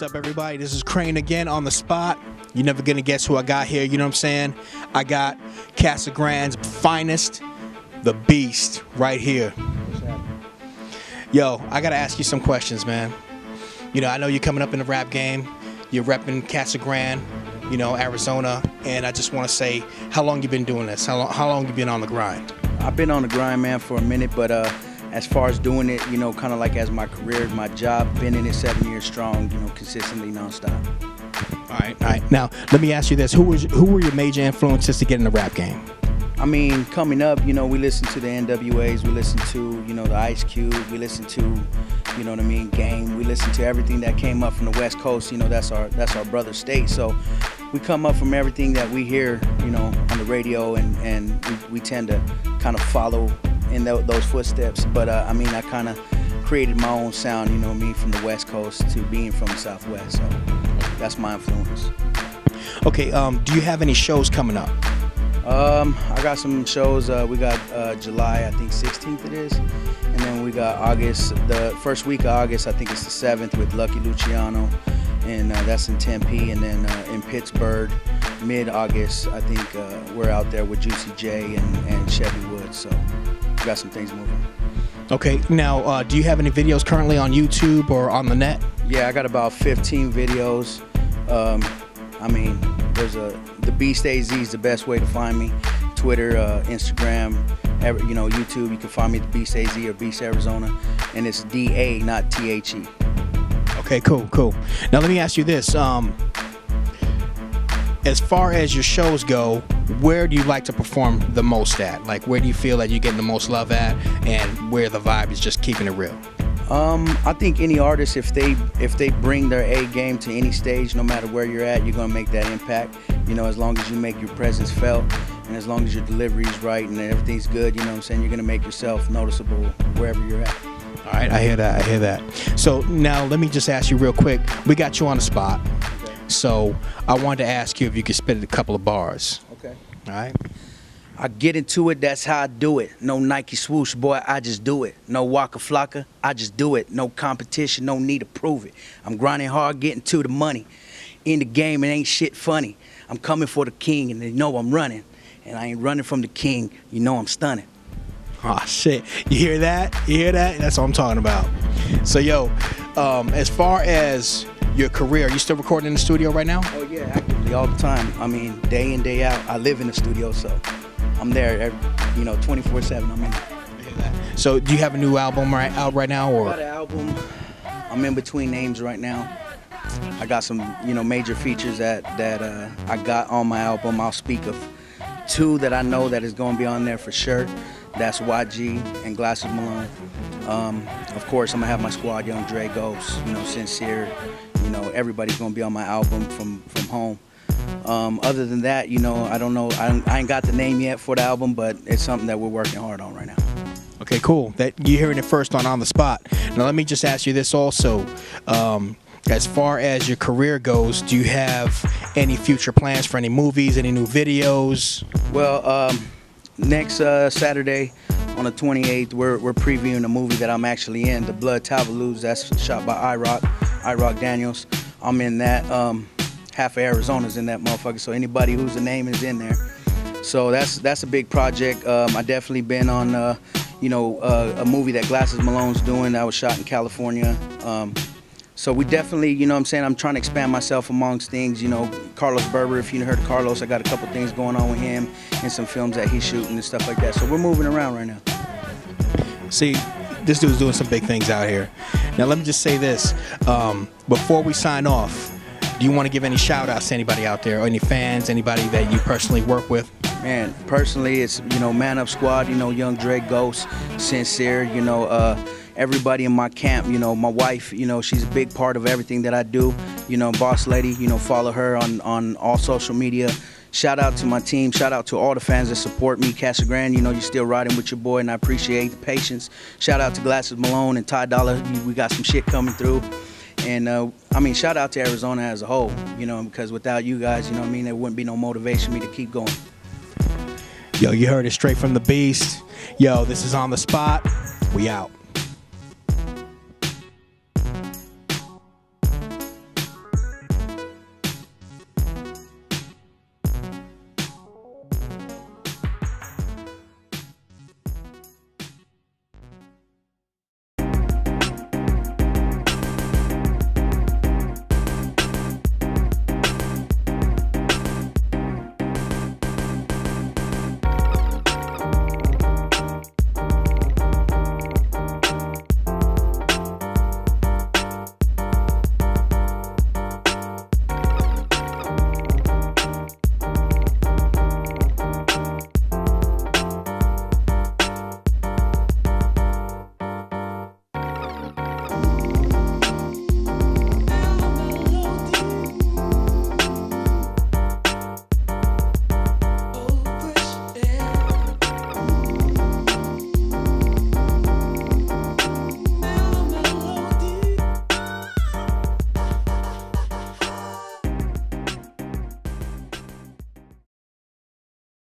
What's up, everybody? This is Crane again on the spot. You're never gonna guess who I got here, you know what I'm saying? I got CASA Grande's finest, the Beast, right here. Yo, I gotta ask you some questions, man. You know, I know you're coming up in the rap game. You're repping CASA Grande, you know, Arizona, and I just want to say, how long you been doing this? How long you been on the grind? I've been on the grind, man, for a minute, but as far as doing it, you know, kind of like as my career, my job, been in it 7 years strong, you know, consistently, nonstop. All right. Now, let me ask you this: who were your major influences to get in the rap game? I mean, coming up, you know, we listened to the Intrvws, we listened to, you know, the Ice Cube, we listened to, you know what I mean, Game. We listened to everything that came up from the West Coast. You know, that's our brother state. So we come up from everything that we hear, you know, on the radio, and we tend to kind of follow in those footsteps. But I mean, I kind of created my own sound, you know what I mean, from the West Coast to being from the Southwest. So that's my influence. Okay, do you have any shows coming up? I got some shows. We got July, I think 16th it is, and then we got August, the first week of August, I think it's the 7th, with Lucky Luciano, and that's in Tempe. And then in Pittsburgh, mid-August, I think we're out there with Juicy J and Chevy Woods. So we got some things moving. Okay, now do you have any videos currently on YouTube or on the net? Yeah, I got about 15 videos. I mean, there's the Beast AZ is the best way to find me. Twitter, Instagram, you know, YouTube. You can find me at the Beast AZ or Beast Arizona, and it's DA, not THE. Okay, cool. Now let me ask you this: as far as your shows go, where do you like to perform the most at? Like, where do you feel that you're getting the most love at, and where the vibe is just keeping it real? I think any artist, if they bring their A game to any stage, no matter where you're at, you're gonna make that impact. You know, as long as you make your presence felt, and as long as your delivery is right and everything's good, you know what I'm saying, you're gonna make yourself noticeable wherever you're at. All right, I hear that. So now let me just ask you real quick. We got you on the spot, okay. So I wanted to ask you if you could spit a couple of bars. Okay. All right. I get into it, that's how I do it. No Nike swoosh, boy, I just do it. No Waka Flocka, I just do it. No competition, no need to prove it. I'm grinding hard, getting to the money. In the game, it ain't shit funny. I'm coming for the king, and they know I'm running. And I ain't running from the king, you know I'm stunning. Oh, shit. You hear that? You hear that? That's what I'm talking about. So, yo, as far as your career, are you still recording in the studio right now? Oh, yeah, actively, all the time. I mean, day in, day out, I live in the studio, so I'm there, you know, 24/7. I'm in. So, do you have a new album out right now, or? I got an album. I'm in between names right now. I got some, you know, major features that I got on my album. I'll speak of two that I know that is going to be on there for sure. That's YG and Glasses Malone. Of course, I'm gonna have my squad, Young Dre Ghost, you know, Sincere. You know, everybody's gonna be on my album from home. Other than that, you know, I don't know. I ain't got the name yet for the album, but it's something that we're working hard on right now. Okay, cool. That you're hearing it first on the spot. Now let me just ask you this also. As far as your career goes, do you have any future plans for any movies, any new videos? Well, next Saturday on the 28th, we're previewing a movie that I'm actually in, The Blood Tavaloos. That's shot by I-Rock Daniels. I'm in that. Half of Arizona's in that motherfucker, so anybody whose name is in there. So that's a big project. I definitely been on, you know, a movie that Glasses Malone's doing that was shot in California. So we definitely, you know what I'm saying, I'm trying to expand myself amongst things, you know. Carlos Berber, if you heard of Carlos, I got a couple things going on with him and some films that he's shooting and stuff like that. So we're moving around right now. See, this dude's doing some big things out here. Now let me just say this, before we sign off, do you want to give any shout outs to anybody out there, or any fans, anybody that you personally work with? Man, personally, it's, you know, Man Up Squad, you know, Young Dre Ghost, Sincere, you know, everybody in my camp, you know, my wife, you know, she's a big part of everything that I do. You know, Boss Lady, you know, follow her on all social media. Shout out to my team. Shout out to all the fans that support me. CASA Grande, you know, you're still riding with your boy, and I appreciate the patience. Shout out to Glasses Malone and Ty Dolla. We got some shit coming through. And, I mean, shout out to Arizona as a whole, you know, because without you guys, you know what I mean, there wouldn't be no motivation for me to keep going. Yo, you heard it straight from the Beast. Yo, this is On the Spot. We out.